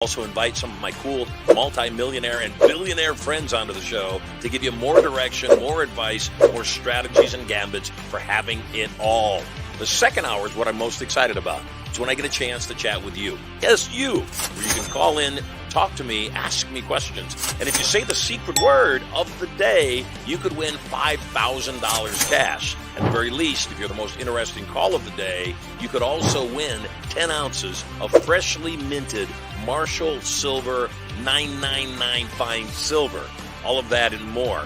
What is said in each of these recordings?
Also invite some of my cool multi-millionaire and billionaire friends onto the show to give you more direction, more advice, more strategies and gambits for having it all. The second hour is what I'm most excited about. It's when I get a chance to chat with you. Yes, you. Where you can call in, talk to me, ask me questions. And if you say the secret word of the day, you could win $5,000 cash. At the very least, if you're the most interesting call of the day, you could also win 10 ounces of freshly minted Marshall Sylver 999 Fine Silver. All of that and more.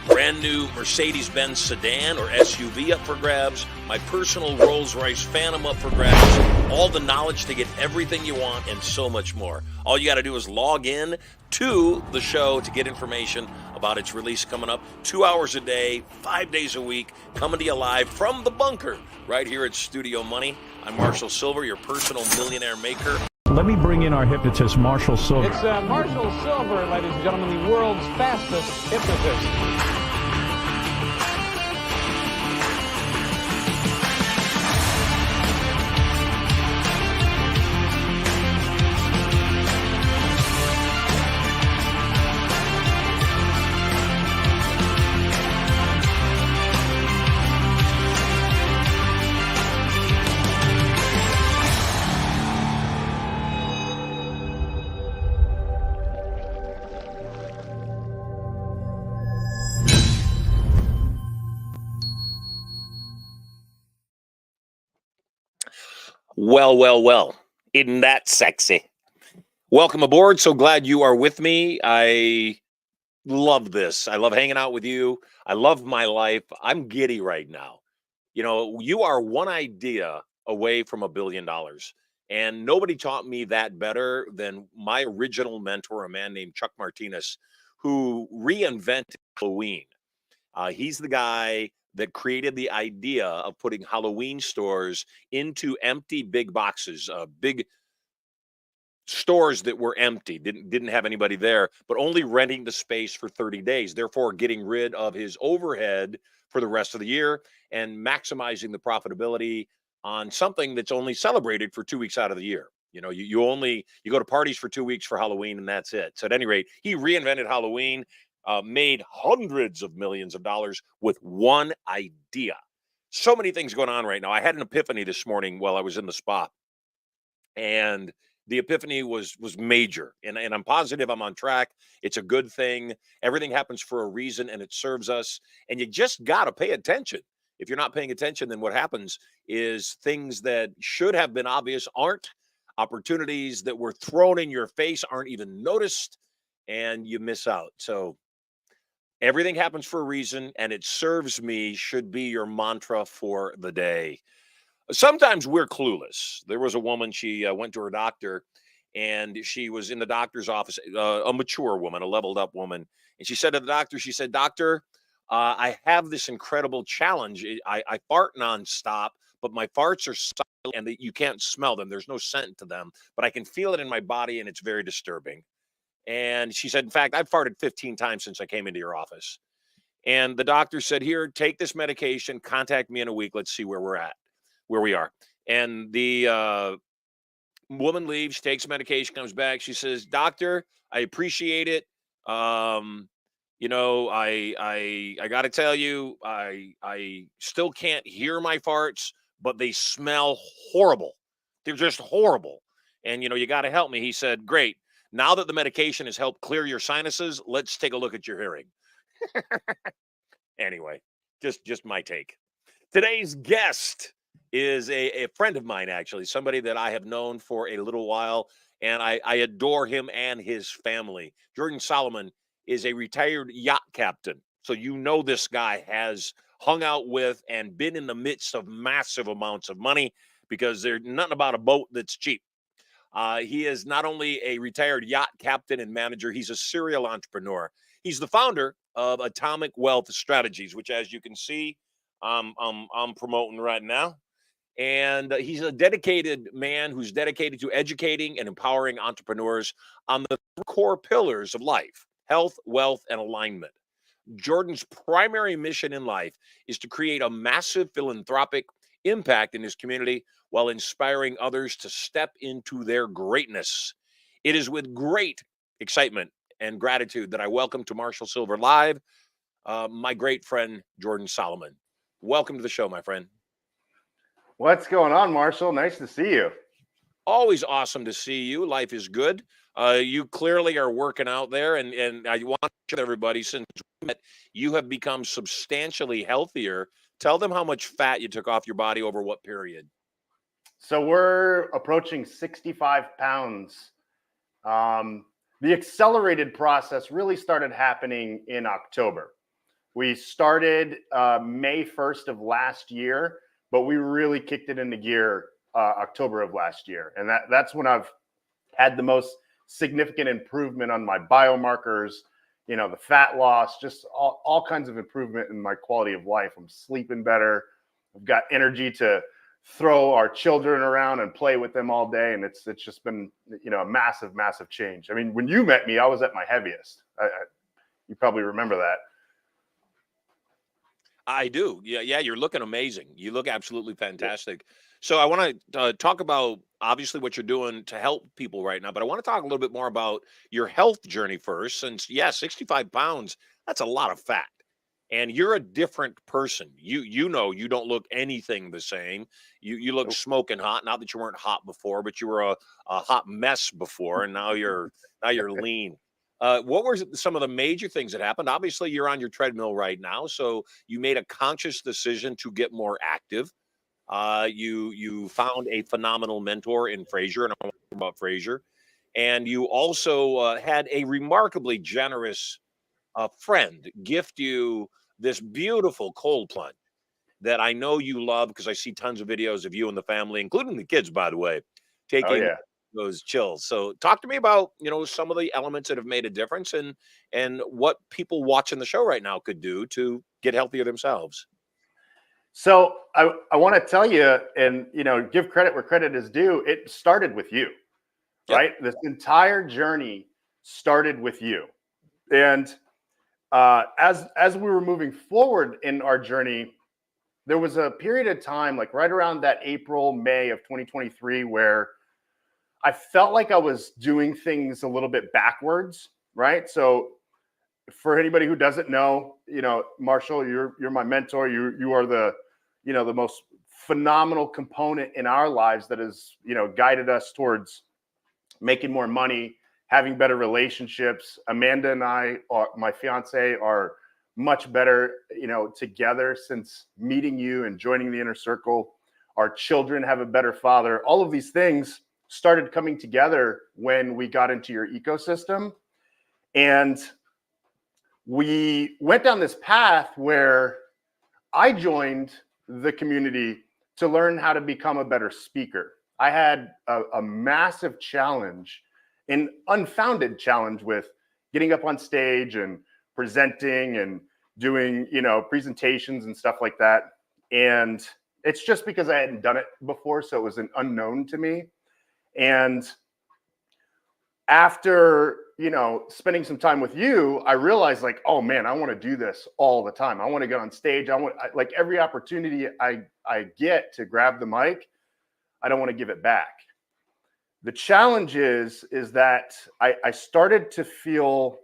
Brand new Mercedes-Benz sedan or SUV up for grabs. My personal Rolls-Royce Phantom up for grabs. All the knowledge to get everything you want and so much more. All you got to do is log in to the show to get information about its release coming up. 2 hours a day, 5 days a week, coming to you live from the bunker right here at Studio Money. I'm Marshall Sylver, your personal millionaire maker. Let me bring in our hypnotist, Marshall Sylver. It's Marshall Sylver, ladies and gentlemen, the world's fastest hypnotist. Well. Isn't that sexy? Welcome aboard. So glad you are with me. I love this. I love hanging out with you. I love my life. I'm giddy right now. You know, you are one idea away from $1 billion. And nobody taught me that better than my original mentor, a man named Chuck Martinez, who reinvented Halloween. He's the guy that created the idea of putting Halloween stores into empty big boxes, big stores that were empty, didn't have anybody there, but only renting the space for 30 days, therefore getting rid of his overhead for the rest of the year and maximizing the profitability on something that's only celebrated for 2 weeks out of the year. You know, you go to parties for 2 weeks for Halloween and that's it. So at any rate, he reinvented Halloween. Made hundreds of millions of dollars with one idea. So many things going on right now. I had an epiphany this morning while I was in the spa, and the epiphany was major. And I'm positive I'm on track. It's a good thing. Everything happens for a reason, and it serves us. And you just got to pay attention. If you're not paying attention, then what happens is things that should have been obvious aren't. Opportunities that were thrown in your face aren't even noticed, and you miss out. So everything happens for a reason, and it serves me should be your mantra for the day. Sometimes we're clueless. There was a woman, she went to her doctor, and she was in the doctor's office, a mature woman, a leveled up woman. And she said to the doctor, she said, "Doctor, I have this incredible challenge. I fart nonstop, but my farts are silent and you can't smell them. There's no scent to them, but I can feel it in my body, and it's very disturbing." And she said, "In fact, I've farted 15 times since I came into your office." And the doctor said, "Here, take this medication, contact me in a week. Let's see where we are." And the woman leaves, takes medication, comes back. She says, "Doctor, I appreciate it. I got to tell you, I still can't hear my farts, but they smell horrible. They're just horrible. And, you got to help me." He said, "Great. Now that the medication has helped clear your sinuses, let's take a look at your hearing." Anyway, just my take. Today's guest is a friend of mine, actually, somebody that I have known for a little while, and I adore him and his family. Jordan Solomon is a retired yacht captain. So this guy has hung out with and been in the midst of massive amounts of money because there's nothing about a boat that's cheap. He is not only a retired yacht captain and manager, he's a serial entrepreneur. He's the founder of Atomic Wealth Strategies, which, as you can see, I'm promoting right now. And he's a dedicated man who's dedicated to educating and empowering entrepreneurs on the core pillars of life: health, wealth, and alignment. Jordan's primary mission in life is to create a massive philanthropic impact in his community while inspiring others to step into their greatness. It is with great excitement and gratitude that I welcome to Marshall Sylver Live my great friend, Jordan Solomon. Welcome to the show, my friend. What's going on, Marshall? Nice to see you. Always awesome to see you. Life is good. You clearly are working out there, and I want to share with everybody, since we met, you have become substantially healthier. Tell them how much fat you took off your body over what period. So we're approaching 65 pounds. The accelerated process really started happening in October. We started May 1st of last year, but we really kicked it into gear October of last year. And that's when I've had the most significant improvement on my biomarkers, the fat loss, just all kinds of improvement in my quality of life. I'm sleeping better. I've got energy to throw our children around and play with them all day. And it's just been, a massive, massive change. I mean, when you met me, I was at my heaviest. You probably remember that. I do. Yeah, you're looking amazing. You look absolutely fantastic. So I want to talk about obviously what you're doing to help people right now, but I want to talk a little bit more about your health journey first, since 65 pounds, that's a lot of fat. And you're a different person. You don't look anything the same. You look smoking hot. Not that you weren't hot before, but you were a hot mess before, and now you're lean. What were some of the major things that happened? Obviously, you're on your treadmill right now, so you made a conscious decision to get more active. You found a phenomenal mentor in Frazier, and I want to talk about Frazier. And you also had a remarkably generous friend gift you this beautiful cold plunge that I know you love, because I see tons of videos of you and the family, including the kids, by the way, Oh, taking yeah. those chills. So talk to me about, some of the elements that have made a difference, and what people watching the show right now could do to get healthier themselves. So I want to tell you, and, give credit where credit is due. It started with you, right? This entire journey started with you. And as we were moving forward in our journey, there was a period of time, like right around that April, May of 2023, where I felt like I was doing things a little bit backwards, right? So for anybody who doesn't know, Marshall, you're my mentor. You are the most phenomenal component in our lives that has, guided us towards making more money, having better relationships. Amanda and I, my fiance, are much better, together since meeting you and joining the inner circle. Our children have a better father. All of these things started coming together when we got into your ecosystem. And we went down this path where I joined the community to learn how to become a better speaker. I had a massive challenge, an unfounded challenge, with getting up on stage and presenting and doing, presentations and stuff like that. And it's just because I hadn't done it before, so it was an unknown to me. And after, spending some time with you, I realized, like, oh man, I want to do this all the time. I want to get on stage. Like every opportunity I get to grab the mic, I don't want to give it back. The challenge is that I started to feel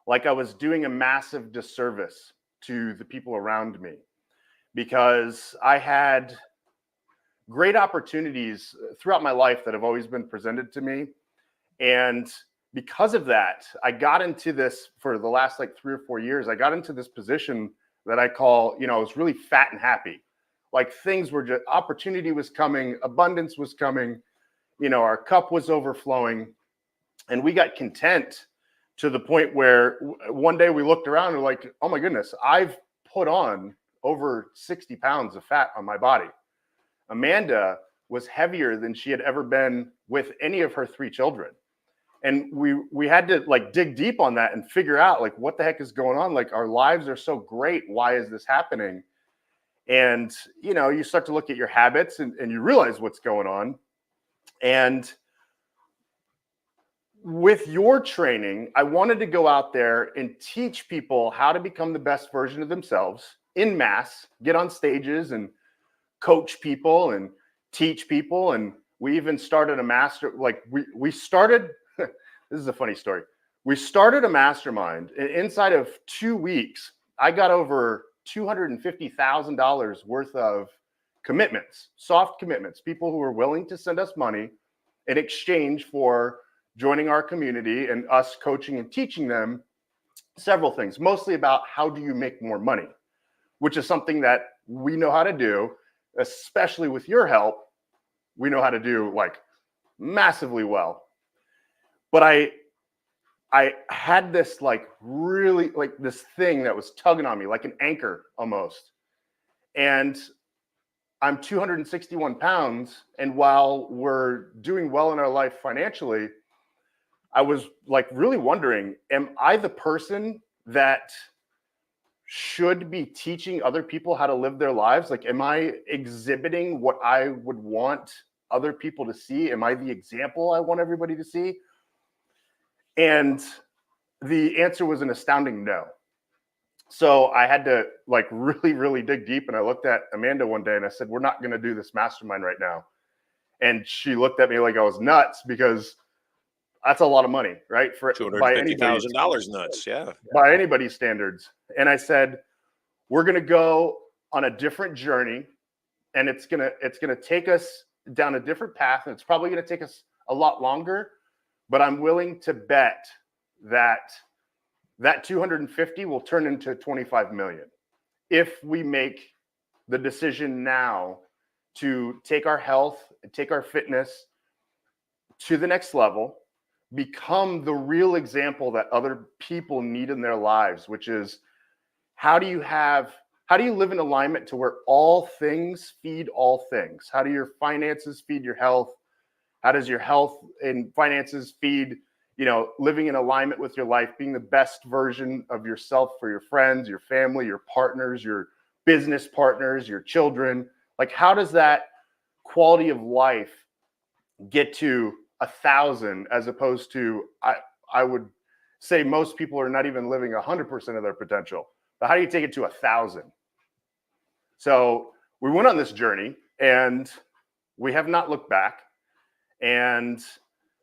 like I was doing a massive disservice to the people around me, because I had great opportunities throughout my life that have always been presented to me. And because of that, I got into this, for the last 3 or 4 years, I got into this position that I call, I was really fat and happy. Like things were just, opportunity was coming, abundance was coming, our cup was overflowing, and we got content to the point where one day we looked around and we're like, oh my goodness, I've put on over 60 pounds of fat on my body. Amanda was heavier than she had ever been with any of her 3 children. And we had to dig deep on that and figure out what the heck is going on. Our lives are so great. Why is this happening? And, you start to look at your habits and you realize what's going on. And with your training, I wanted to go out there and teach people how to become the best version of themselves in mass, get on stages and coach people and teach people. And We even started a we started, this is a funny story. We started a mastermind, and inside of 2 weeks, I got over $250,000 worth of commitments, soft commitments, people who were willing to send us money in exchange for joining our community and us coaching and teaching them several things, mostly about how do you make more money, which is something that we know how to do, especially with your help. We know how to do like massively well. But I had this like really like this thing that was tugging on me like an anchor almost. And I'm 261 pounds. And while we're doing well in our life financially, I was like really wondering, am I the person that should be teaching other people how to live their lives? Like, am I exhibiting what I would want other people to see? Am I the example I want everybody to see? And the answer was an astounding no. So I had to like really, really dig deep. And I looked at Amanda one day and I said, we're not going to do this mastermind right now. And she looked at me like I was nuts, because that's a lot of money, right? For $250,000 nuts, yeah. By anybody's standards. And I said, we're going to go on a different journey, and it's going to take us down a different path, and it's probably going to take us a lot longer, but I'm willing to bet that 250 will turn into 25 million if we make the decision now to take our health and take our fitness to the next level, become the real example that other people need in their lives, which is how do you live in alignment to where all things feed all things? How do your finances feed your health? How does your health and finances feed, living in alignment with your life, being the best version of yourself for your friends, your family, your partners, your business partners, your children? Like, how does that quality of life get to 1,000 as opposed to, I would say most people are not even living 100% of their potential. But how do you take it to 1,000? So we went on this journey and we have not looked back. And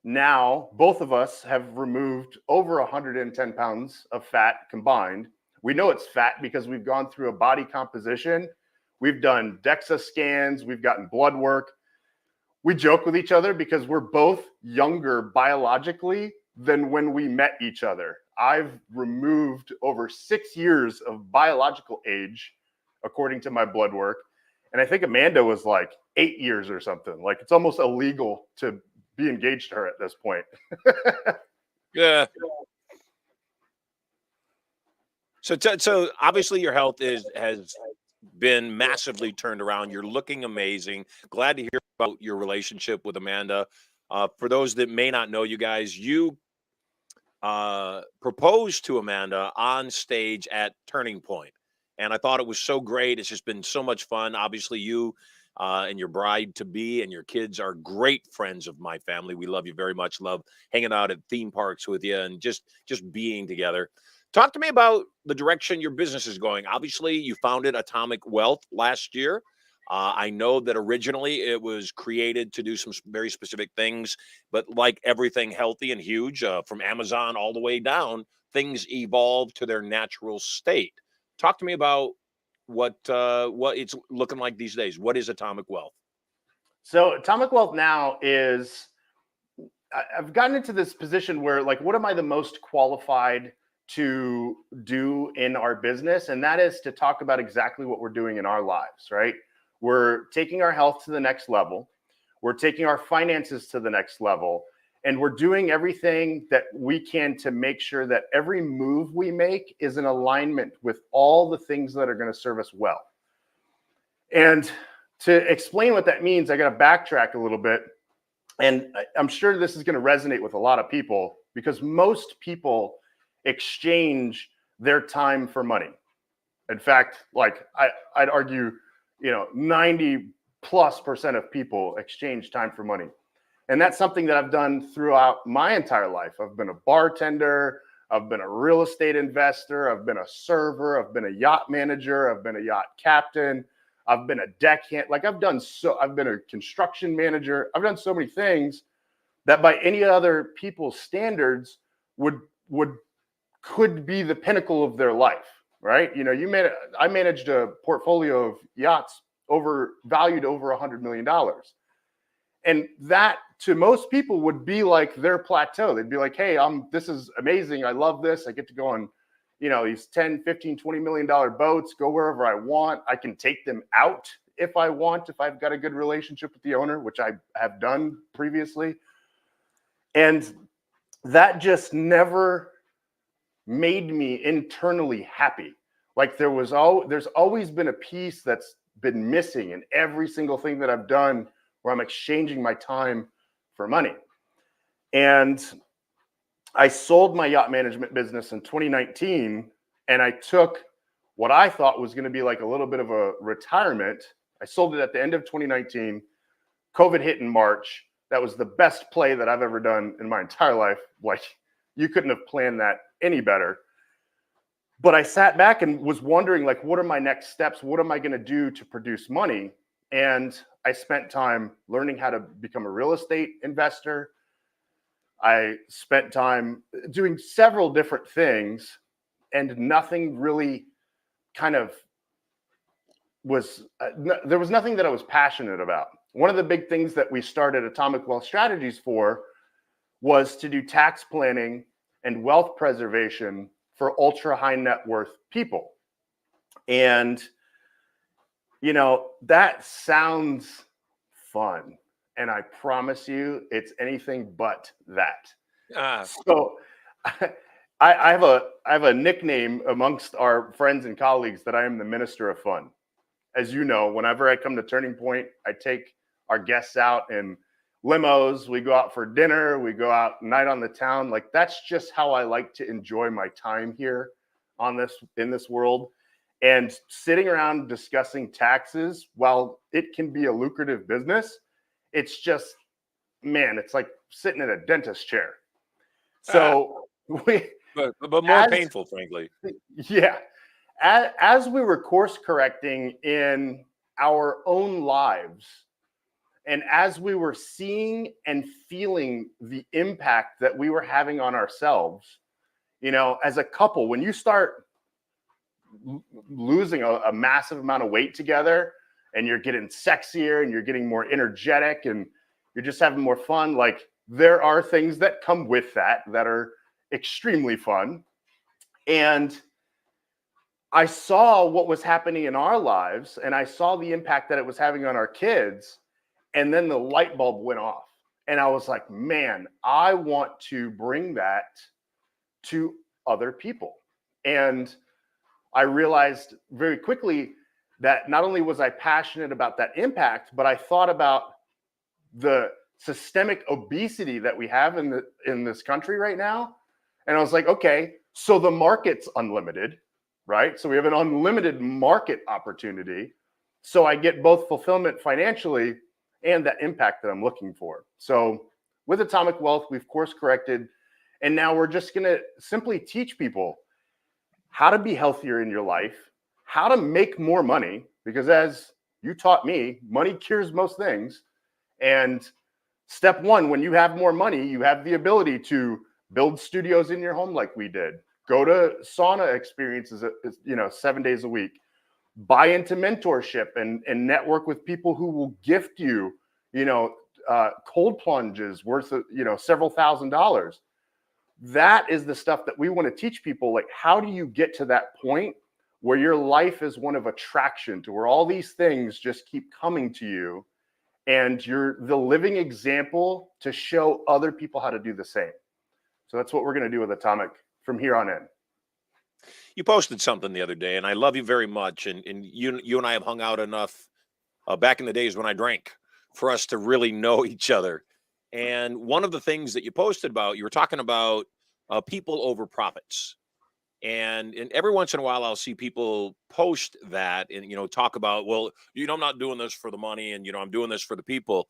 now both of us have removed over 110 pounds of fat combined. We know it's fat because we've gone through a body composition. We've done DEXA scans. We've gotten blood work. We joke with each other because we're both younger biologically than when we met each other. I've removed over 6 years of biological age, according to my blood work. And I think Amanda was like 8 years or something. Like, it's almost illegal to be engaged to her at this point. Yeah. So obviously your health has been massively turned around. You're looking amazing. Glad to hear about your relationship with Amanda. For those that may not know you guys, you proposed to Amanda on stage at Turning Point. And I thought it was so great. It's just been so much fun. Obviously, you and your bride-to-be and your kids are great friends of my family. We love you very much. Love hanging out at theme parks with you and just being together. Talk to me about the direction your business is going. Obviously, you founded Atomic Wealth last year. I know that originally it was created to do some very specific things, but like everything healthy and huge, from Amazon all the way down, things evolve to their natural state. Talk to me about what it's looking like these days. What is Atomic Wealth? So Atomic Wealth now is, I've gotten into this position where, like, what am I the most qualified to do in our business? And that is to talk about exactly what we're doing in our lives, right? We're taking our health to the next level. We're taking our finances to the next level. And we're doing everything that we can to make sure that every move we make is in alignment with all the things that are going to serve us well. And to explain what that means, I got to backtrack a little bit. And I'm sure this is going to resonate with a lot of people, because most people exchange their time for money. In fact, like I'd argue, 90+% of people exchange time for money. And that's something that I've done throughout my entire life. I've been a bartender. I've been a real estate investor. I've been a server. I've been a yacht manager. I've been a yacht captain. I've been a deckhand. Like I've been a construction manager. I've done so many things that by any other people's standards could be the pinnacle of their life, right? You know, I managed a portfolio of yachts valued over $100 million. And that to most people would be like their plateau. They'd be like, hey, this is amazing. I love this. I get to go on, you know, these 10, 15, $20 million boats, go wherever I want. I can take them out if I want, if I've got a good relationship with the owner, which I have done previously. And that just never made me internally happy. Like there's always been a piece that's been missing in every single thing that I've done where I'm exchanging my time for money. And I sold my yacht management business in 2019, and I took what I thought was going to be like a little bit of a retirement. I sold it at the end of 2019. COVID hit in March. That was the best play that I've ever done in my entire life. Like you couldn't have planned that any better. But I sat back and was wondering, like, what are my next steps? What am I going to do to produce money? And I spent time learning how to become a real estate investor. I spent time doing several different things, and nothing really kind of there was nothing that I was passionate about. One of the big things that we started Atomic Wealth Strategies for was to do tax planning and wealth preservation for ultra high net worth people. And, you know, that sounds fun. And I promise you, it's anything but that. So I have a nickname amongst our friends and colleagues that I am the Minister of Fun. As you know, whenever I come to Turning Point, I take our guests out in limos. We go out for dinner. We go out night on the town. Like that's just how I like to enjoy my time here in this world. And sitting around discussing taxes, while it can be a lucrative business, it's just, man, it's like sitting in a dentist chair. So but more painful, frankly. Yeah. As we were course correcting in our own lives, and as we were seeing and feeling the impact that we were having on ourselves, you know, as a couple, when you start losing a massive amount of weight together and you're getting sexier and you're getting more energetic and you're just having more fun, like there are things that come with that are extremely fun. And I saw what was happening in our lives, and I saw the impact that it was having on our kids. And then the light bulb went off. And I was like, man, I want to bring that to other people. And I realized very quickly that not only was I passionate about that impact, but I thought about the systemic obesity that we have in this country right now. And I was like, okay, so the market's unlimited, right? So we have an unlimited market opportunity. So I get both fulfillment financially and that impact that I'm looking for. So with Atomic Wealth, we've course corrected, and now we're just going to simply teach people how to be healthier in your life, how to make more money, because as you taught me, money cures most things. And step one, when you have more money, you have the ability to build studios in your home like we did, go to sauna experiences, 7 days a week, buy into mentorship and network with people who will gift you, cold plunges worth, several $1,000s. That is the stuff that we want to teach people. Like, how do you get to that point where your life is one of attraction, to where all these things just keep coming to you and you're the living example to show other people how to do the same. So that's what we're going to do with Atomic from here on in. You posted something the other day, and I love you very much. And you and I have hung out enough back in the days when I drank for us to really know each other. And one of the things that you posted about, you were talking about people over profits. And every once in a while, I'll see people post that and, talk about, well, I'm not doing this for the money and, I'm doing this for the people.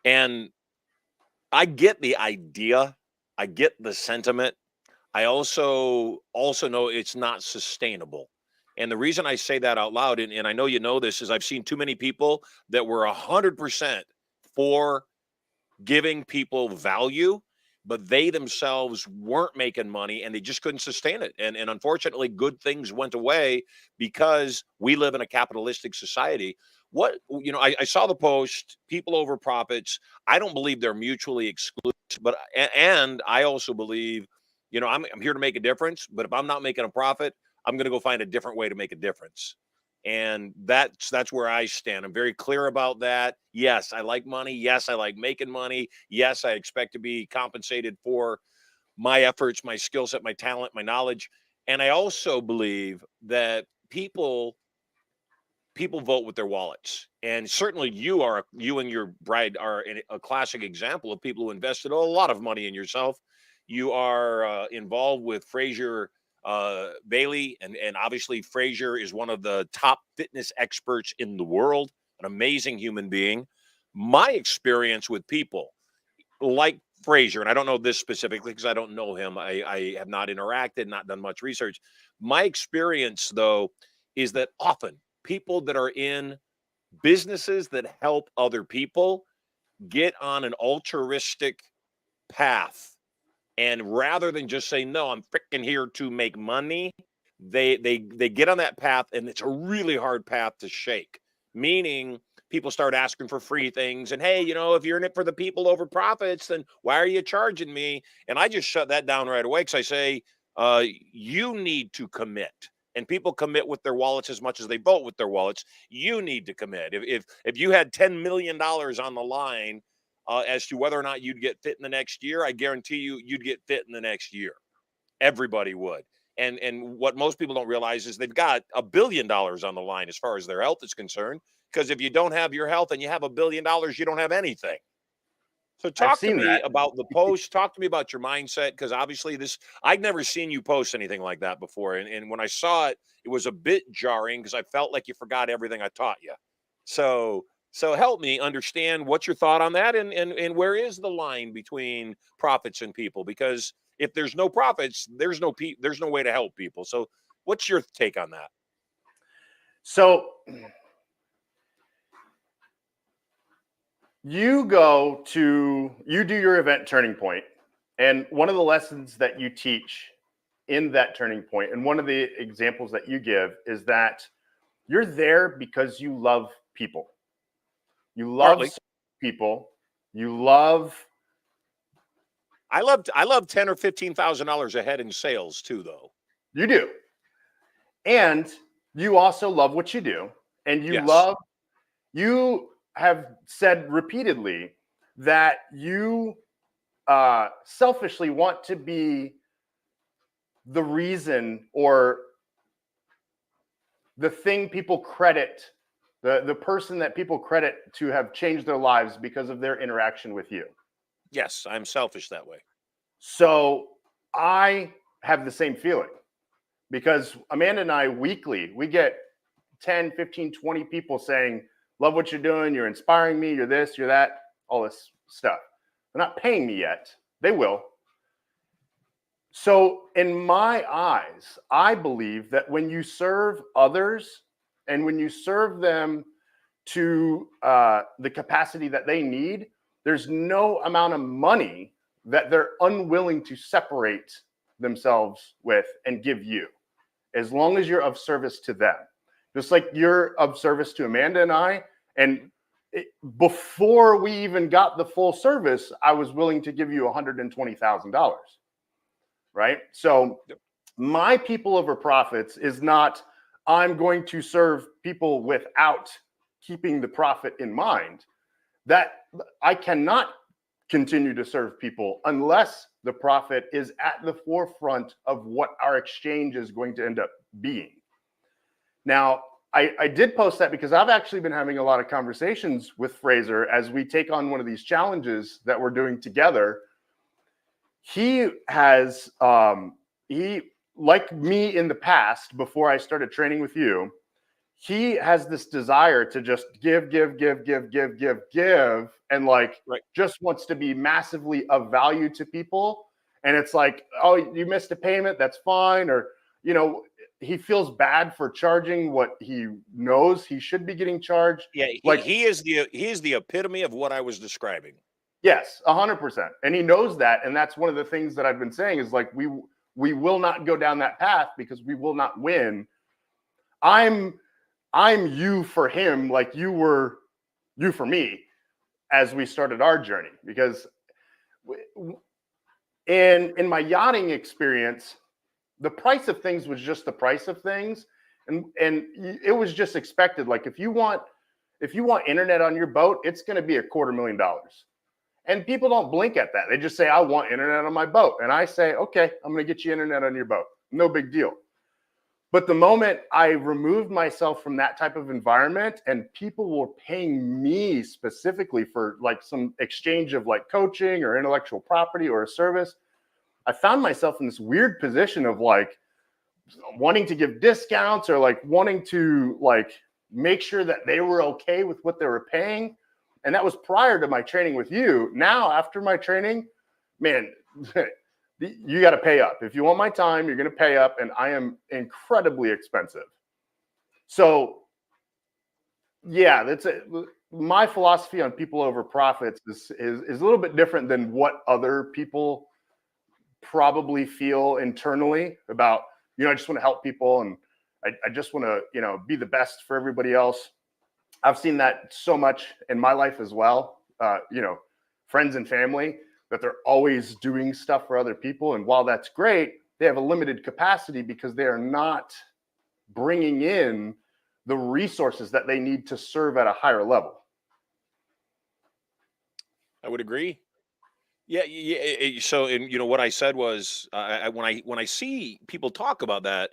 And I get the idea. I get the sentiment. I also know it's not sustainable. And the reason I say that out loud, and I know you know this, is I've seen too many people that were 100% for giving people value, but they themselves weren't making money and they just couldn't sustain it. And unfortunately, good things went away because we live in a capitalistic society. What, I saw the post, people over profits. I don't believe they're mutually exclusive, but, and I also believe, I'm here to make a difference, but if I'm not making a profit, I'm going to go find a different way to make a difference. And that's where I stand. I'm very clear about that. Yes, I like money. Yes, I like making money. Yes, I expect to be compensated for my efforts, my skill set, my talent, my knowledge. And I also believe that people vote with their wallets. And certainly you and your bride are a classic example of people who invested a lot of money in yourself. You are involved with Fraser Bailey, and obviously Fraser is one of the top fitness experts in the world, an amazing human being. My experience with people like Fraser, and I don't know this specifically because I don't know him. I have not interacted, not done much research. My experience, though, is that often people that are in businesses that help other people get on an altruistic path. And rather than just say, no, I'm freaking here to make money, they get on that path, and it's a really hard path to shake. Meaning people start asking for free things, and hey, if you're in it for the people over profits, then why are you charging me? And I just shut that down right away because I say, you need to commit. And people commit with their wallets as much as they vote with their wallets. You need to commit. If you had $10 million on the line as to whether or not you'd get fit in the next year, I guarantee you'd get fit in the next year. Everybody would. And what most people don't realize is they've got $1 billion on the line as far as their health is concerned. Because if you don't have your health and you have $1 billion, you don't have anything. So I've talk to seen me that. about the post. Talk to me about your mindset, because obviously I'd never seen you post anything like that before. And when I saw it, it was a bit jarring because I felt like you forgot everything I taught you. So help me understand what's your thought on that, and where is the line between profits and people? Because if there's no profits, there's no way to help people. So what's your take on that? So you do your event Turning Point, and one of the lessons that you teach in that Turning Point, and one of the examples that you give, is that you're there because you love people. You love Partly. people. You love. I love $10,000 or $15,000 ahead in sales too, though. You do, and you also love what you do, and Yes. You have said repeatedly that you selfishly want to be the reason or the thing people credit, the person that people credit to have changed their lives because of their interaction with you. Yes, I'm selfish that way. So I have the same feeling, because Amanda and I weekly, we get 10, 15, 20 people saying, love what you're doing, you're inspiring me, you're this, you're that, all this stuff. They're not paying me yet. They will. So in my eyes, I believe that when you serve others and when you serve them to the capacity that they need, there's no amount of money that they're unwilling to separate themselves with and give you, as long as you're of service to them. Just like you're of service to Amanda and I. And before we even got the full service, I was willing to give you $120,000. Right? So my people over profits is not, I'm going to serve people without keeping the profit in mind. That I cannot continue to serve people unless the profit is at the forefront of what our exchange is going to end up being. Now, I did post that because I've actually been having a lot of conversations with Fraser as we take on one of these challenges that we're doing together. He has, like me in the past, before I started training with you, he has this desire to just give, and just wants to be massively of value to people. And it's like, oh, you missed a payment, that's fine. Or, he feels bad for charging what he knows he should be getting charged. Yeah, Like, he is the epitome of what I was describing. yes, 100%. And he knows that. And that's one of the things that I've been saying is like, we will not go down that path because we will not win. I'm you for him, like you were you for me as we started our journey. Because in my yachting experience, the price of things was just the price of things. And it was just expected. Like if you want internet on your boat, it's going to be $250,000. And people don't blink at that. They just say, I want internet on my boat. And I say, okay, I'm going to get you internet on your boat. No big deal. But the moment I removed myself from that type of environment and people were paying me specifically for like some exchange of like coaching or intellectual property or a service, I found myself in this weird position of like wanting to give discounts or like wanting to like make sure that they were okay with what they were paying. And that was prior to my training with you. Now, after my training, man, you got to pay up. If you want my time, you're going to pay up. And I am incredibly expensive. So, yeah, that's it. My philosophy on people over profits is a little bit different than what other people probably feel internally about, I just want to help people and I just want to, be the best for everybody else. I've seen that so much in my life as well. Friends and family, that they're always doing stuff for other people. And while that's great, they have a limited capacity because they are not bringing in the resources that they need to serve at a higher level. I would agree. Yeah. So, and what I said was, when I see people talk about that,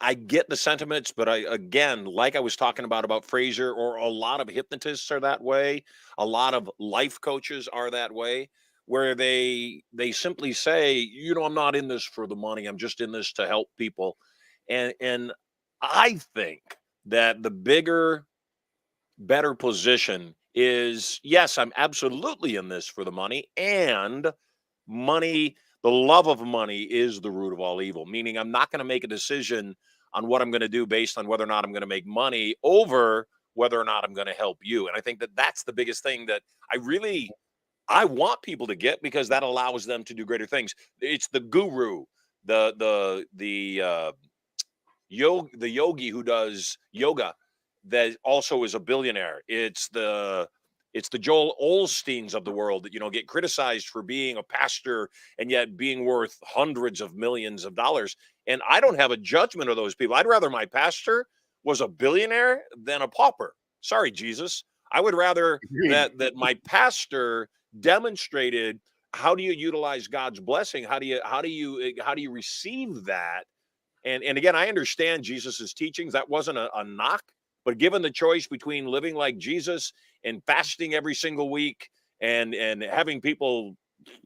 I get the sentiments, but again, like I was talking about Fraser, or a lot of hypnotists are that way. A lot of life coaches are that way, where they simply say, I'm not in this for the money. I'm just in this to help people. And I think that the bigger, better position is, yes, I'm absolutely in this for the money, and money. The love of money is the root of all evil, meaning I'm not going to make a decision on what I'm going to do based on whether or not I'm going to make money over whether or not I'm going to help you. And I think that that's the biggest thing that I want people to get, because that allows them to do greater things. It's the guru, the yogi who does yoga that also is a billionaire. It's the Joel Osteens of the world that, get criticized for being a pastor and yet being worth hundreds of millions of dollars. And I don't have a judgment of those people. I'd rather my pastor was a billionaire than a pauper. Sorry, Jesus. I would rather that my pastor demonstrated how do you utilize God's blessing? How do you receive that? And again, I understand Jesus's teachings. That wasn't a knock. But given the choice between living like Jesus and fasting every single week and having people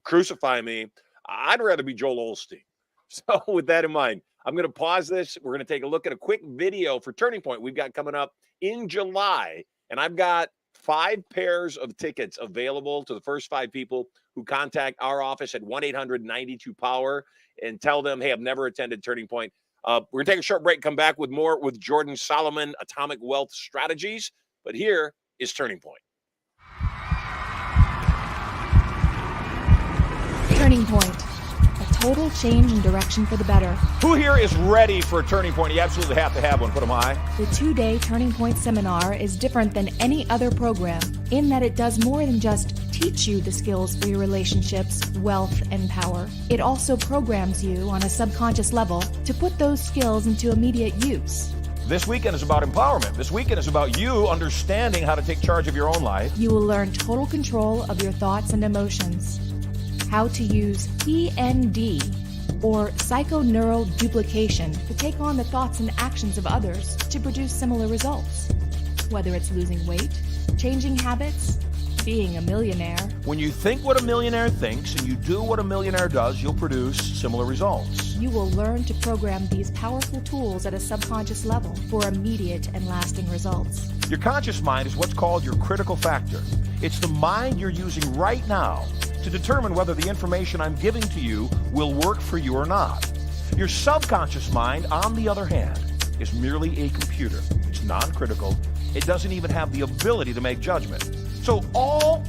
crucify me, I'd rather be Joel Osteen. So with that in mind, I'm going to pause this. We're going to take a look at a quick video for Turning Point we've got coming up in July. And I've got 5 pairs of tickets available to the first 5 people who contact our office at 1-800-92-POWER and tell them, hey, I've never attended Turning Point. We're going to take a short break, come back with more with Jordan Solomon, Atomic Wealth Strategies. But here is Turning Point. Turning Point. A total change in direction for the better. Who here is ready for a turning point? You absolutely have to have one. Put them high. The 2-day Turning Point seminar is different than any other program in that it does more than just teach you the skills for your relationships, wealth, and power. It also programs you on a subconscious level to put those skills into immediate use. This weekend is about empowerment. This weekend is about you understanding how to take charge of your own life. You will learn total control of your thoughts and emotions. How to use PND, or psychoneural duplication, to take on the thoughts and actions of others to produce similar results. Whether it's losing weight, changing habits, being a millionaire. When you think what a millionaire thinks and you do what a millionaire does, you'll produce similar results. You will learn to program these powerful tools at a subconscious level for immediate and lasting results. Your conscious mind is what's called your critical factor. It's the mind you're using right now to determine whether the information I'm giving to you will work for you or not. Your subconscious mind, on the other hand, is merely a computer. It's non-critical. It doesn't even have the ability to make judgment. So all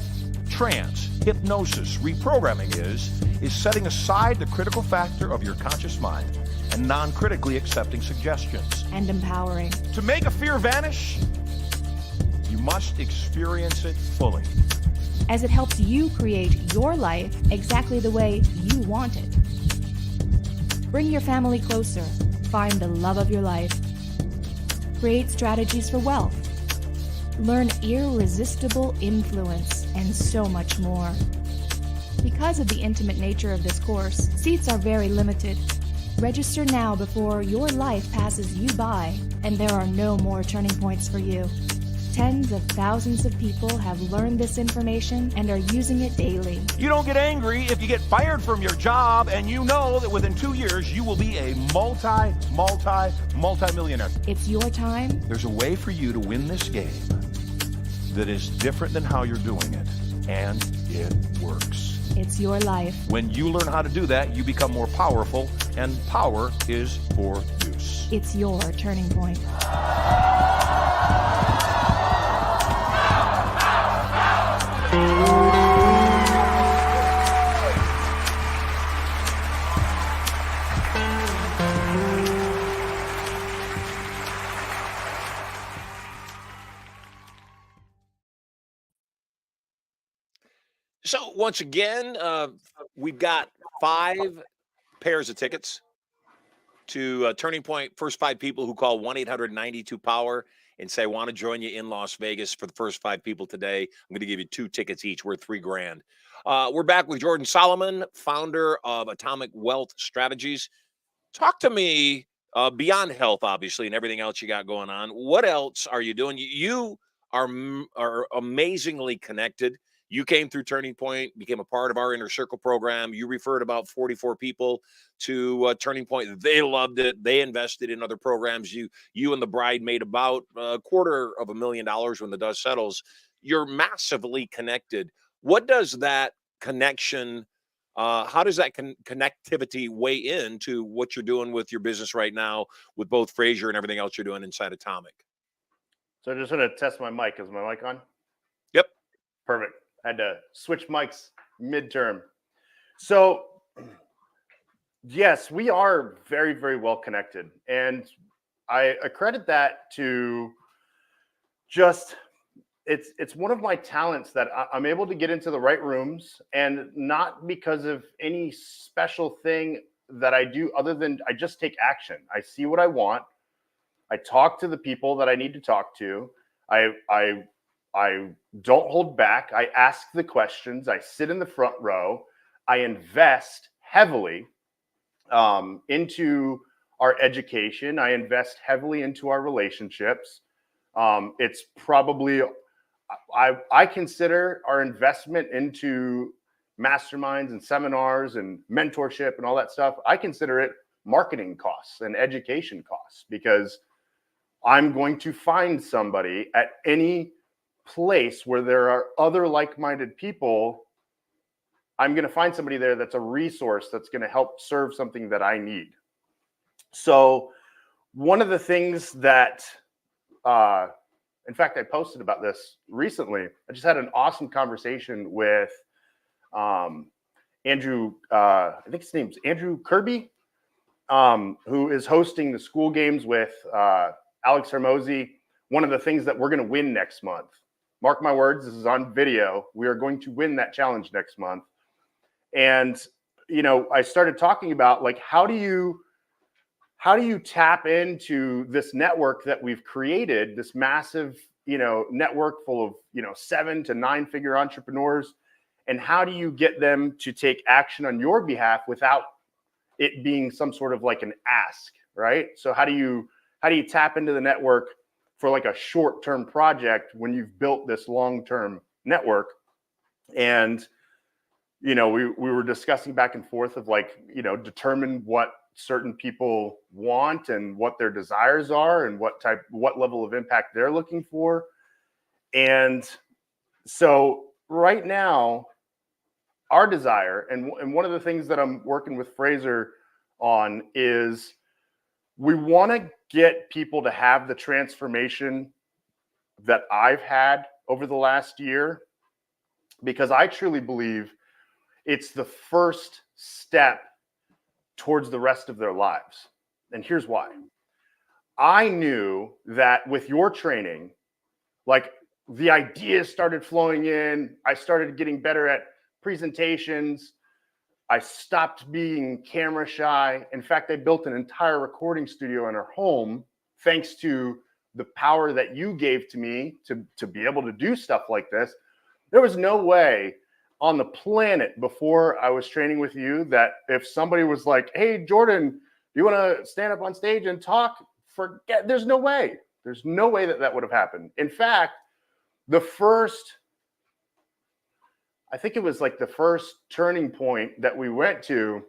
trance, hypnosis, reprogramming is setting aside the critical factor of your conscious mind and non-critically accepting suggestions. And empowering. To make a fear vanish, you must experience it fully. As it helps you create your life exactly the way you want it. Bring your family closer. Find the love of your life. Create strategies for wealth. Learn irresistible influence and so much more. Because of the intimate nature of this course, seats are very limited. Register now before your life passes you by and there are no more turning points for you. Tens of thousands of people have learned this information and are using it daily. You don't get angry if you get fired from your job and you know that within 2 years you will be a multi-millionaire. It's your time. There's a way for you to win this game that is different than how you're doing it, and it works. It's your life. When you learn how to do that, you become more powerful, and power is for use. It's your turning point. So once again, we've got 5 pairs of tickets to Turning Point. First 5 people who call 1-800-92-POWER and say, I want to join you in Las Vegas. For the first 5 people today, I'm going to give you 2 tickets each worth $3,000. We're back with Jordan Solomon, founder of Atomic Wealth Strategies. Talk to me beyond health, obviously, and everything else you got going on. What else are you doing? You are amazingly connected. You came through Turning Point, became a part of our Inner Circle program. You referred about 44 people to Turning Point. They loved it. They invested in other programs. You and the bride made about $250,000 when the dust settles. You're massively connected. What does that connection, how does that connectivity weigh into what you're doing with your business right now with both Fraser and everything else you're doing inside Atomic? So I just want to test my mic. Is my mic on? Yep. Perfect. I had to switch mics midterm. So yes, we are very, very well connected. And I accredit that to just, it's one of my talents that I'm able to get into the right rooms, and not because of any special thing that I do other than I just take action. I see what I want. I talk to the people that I need to talk to. I don't hold back. I ask the questions. I sit in the front row. I invest heavily into our education. I invest heavily into our relationships. It's probably, I consider our investment into masterminds and seminars and mentorship and all that stuff, I consider it marketing costs and education costs, because I'm going to find somebody at any place where there are other like-minded people. I'm going to find somebody there that's a resource that's going to help serve something that I need. So one of the things that, in fact, I posted about this recently. I just had an awesome conversation with Andrew, I think his name's Andrew Kirby, who is hosting the school games with Alex Hermosi. One of the things that we're going to win next month. Mark my words, this is on video. We are going to win that challenge next month. And, you know, I started talking about, like, how do you tap into this network that we've created, this massive, you know, network full of, you know, 7 to 9 figure entrepreneurs, and how do you get them to take action on your behalf without it being some sort of like an ask, right? So how do you tap into the network for like a short-term project when you've built this long-term network? And, you know, we were discussing back and forth of, like, you know, determine what certain people want and what their desires are and what level of impact they're looking for. And so right now, our desire, and one of the things that I'm working with Fraser on is we want to get people to have the transformation that I've had over the last year, because I truly believe it's the first step towards the rest of their lives. And here's why. I knew that with your training, like, the ideas started flowing in. I started getting better at presentations. I stopped being camera shy. In fact, I built an entire recording studio in our home thanks to the power that you gave to me to be able to do stuff like this. There was no way on the planet before I was training with you that if somebody was like, hey, Jordan, do you want to stand up on stage and talk? Forget, there's no way. There's no way that that would have happened. In fact, I think it was like the first turning point that we went to,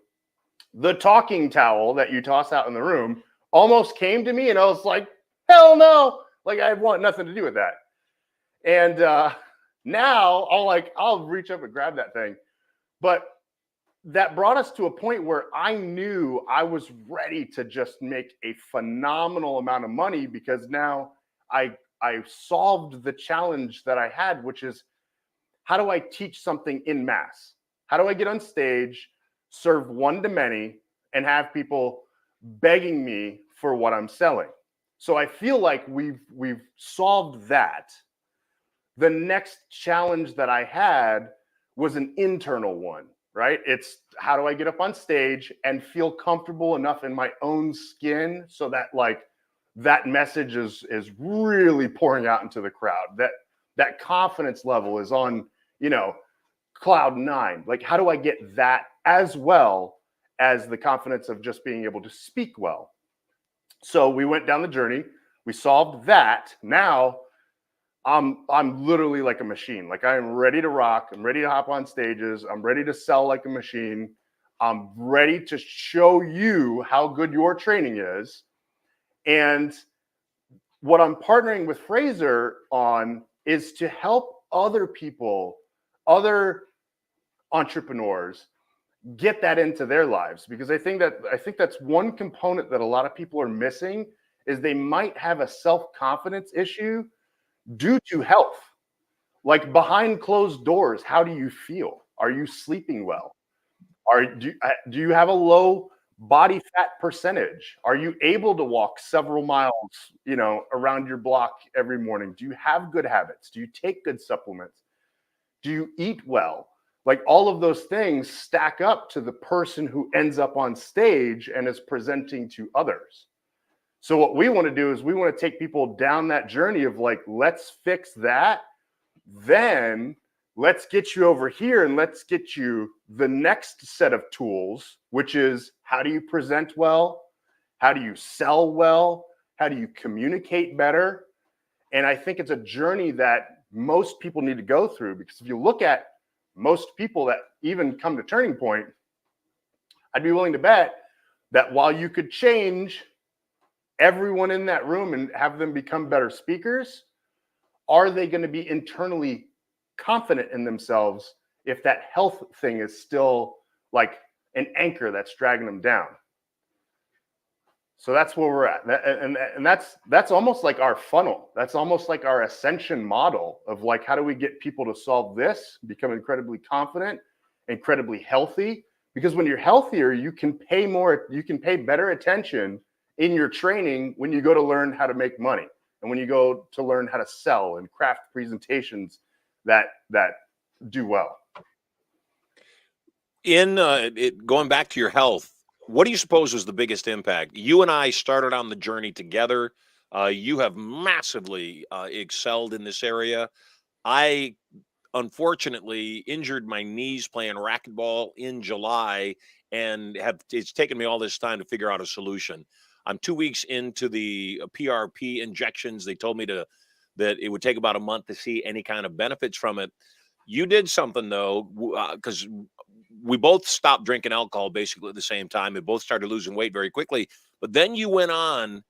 the talking towel that you toss out in the room almost came to me, and I was like, hell no, like I want nothing to do with that. And now I'll reach up and grab that thing. But that brought us to a point where I knew I was ready to just make a phenomenal amount of money, because now I solved the challenge that I had, which is, how do I teach something in mass? How do I get on stage, serve one to many, and have people begging me for what I'm selling? So I feel like we've solved that. The next challenge that I had was an internal one, right? It's, how do I get up on stage and feel comfortable enough in my own skin so that like that message is really pouring out into the crowd, that confidence level is on, cloud 9. Like, how do I get that as well as the confidence of just being able to speak well? So we went down the journey, we solved that. Now I'm literally like a machine. Like, I am ready to rock. I'm ready to hop on stages. I'm ready to sell like a machine. I'm ready to show you how good your training is. And what I'm partnering with Fraser on is to help other people, other entrepreneurs, get that into their lives. Because I think that's one component that a lot of people are missing, is they might have a self-confidence issue due to health. Like, behind closed doors, how do you feel? Are you sleeping well? Do you have a low body fat percentage? Are you able to walk several miles, around your block every morning? Do you have good habits? Do you take good supplements? Do you eat well? Like, all of those things stack up to the person who ends up on stage and is presenting to others. So what we want to do is we want to take people down that journey of like, let's fix that. Then let's get you over here and let's get you the next set of tools, which is, how do you present well? How do you sell well? How do you communicate better? And I think it's a journey that most people need to go through, because if you look at most people that even come to Turning Point, I'd be willing to bet that while you could change everyone in that room and have them become better speakers, are they going to be internally confident in themselves if that health thing is still like an anchor that's dragging them down? So that's where we're at. And that's almost like our funnel. That's almost like our ascension model of like, how do we get people to solve this, become incredibly confident, incredibly healthy? Because when you're healthier, you can pay better attention in your training when you go to learn how to make money, and when you go to learn how to sell and craft presentations that do well. Going back to your health, what do you suppose was the biggest impact? You and I started on the journey together. You have massively excelled in this area. I unfortunately injured my knees playing racquetball in July, and it's taken me all this time to figure out a solution. I'm 2 weeks into the PRP injections. They told me that it would take about a month to see any kind of benefits from it. You did something though, because we both stopped drinking alcohol basically at the same time. We both started losing weight very quickly. But then you went on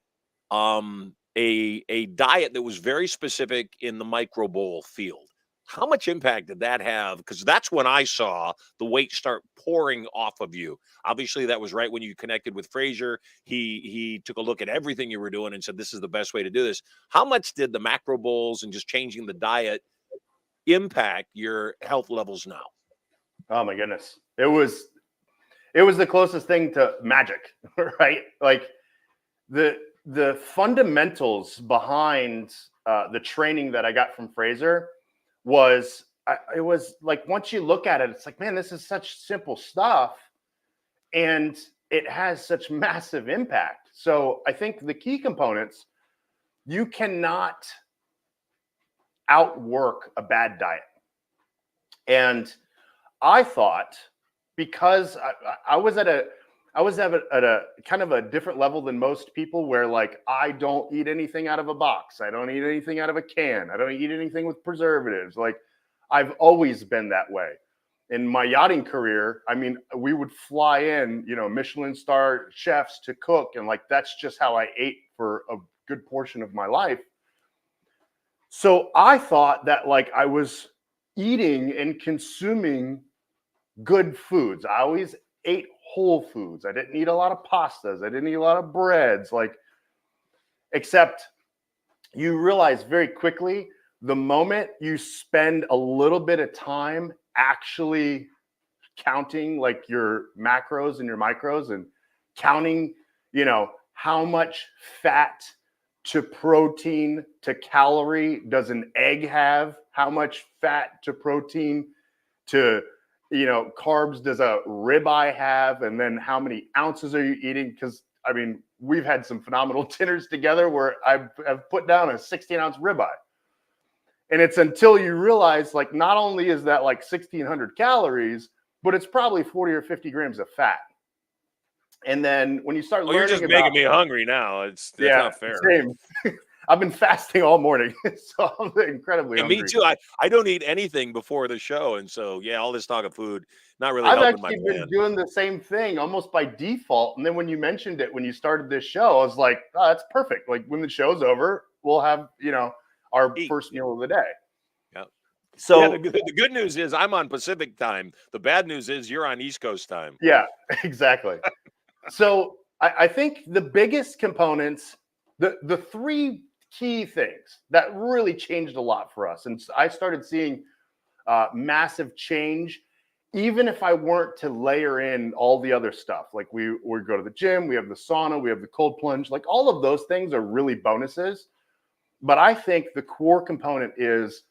a diet that was very specific in the micro bowl field. How much impact did that have? Because that's when I saw the weight start pouring off of you. Obviously, that was right when you connected with Fraser. He took a look at everything you were doing and said, "This is the best way to do this." How much did the macro bowls and just changing the diet impact your health levels now? Oh my goodness. It was the closest thing to magic, right? Like the fundamentals behind the training that I got from Fraser was it was like, once you look at it, it's like, man, this is such simple stuff and it has such massive impact. So I think the key components, you cannot outwork a bad diet. And I thought, because I was at a kind of a different level than most people, where like, I don't eat anything out of a box. I don't eat anything out of a can. I don't eat anything with preservatives. Like, I've always been that way. In my yachting career, I mean, we would fly in, Michelin star chefs to cook. And like, that's just how I ate for a good portion of my life. So I thought that like I was eating and consuming good foods. I always ate whole foods. I didn't eat a lot of pastas. I didn't eat a lot of breads, except you realize very quickly, the moment you spend a little bit of time actually counting like your macros and your micros, and counting, how much fat to protein to calorie does an egg have? How much fat to protein to carbs does a ribeye have? And then how many ounces are you eating? Because I mean, we've had some phenomenal dinners together where I've put down a 16-ounce ribeye. And it's until you realize, like, not only is that like 1,600 calories, but it's probably 40 or 50 grams of fat. And then when you start learning, you're just making me hungry now. That's not fair. Same. I've been fasting all morning, so I'm incredibly hungry. Me too. I don't eat anything before the show, and so all this talk of food not really I've helping my actually plan. been doing the same thing almost by default. And then when you mentioned it, when you started this show, I was like, oh, that's perfect. Like, when the show's over, we'll have our first meal of the day. Yeah. So the good news is I'm on Pacific time. The bad news is you're on East Coast time. Yeah, exactly. So I think the biggest components, the three key things that really changed a lot for us, and I started seeing massive change, even if I weren't to layer in all the other stuff. Like, we go to the gym, we have the sauna, we have the cold plunge, like all of those things are really bonuses. But I think the core component is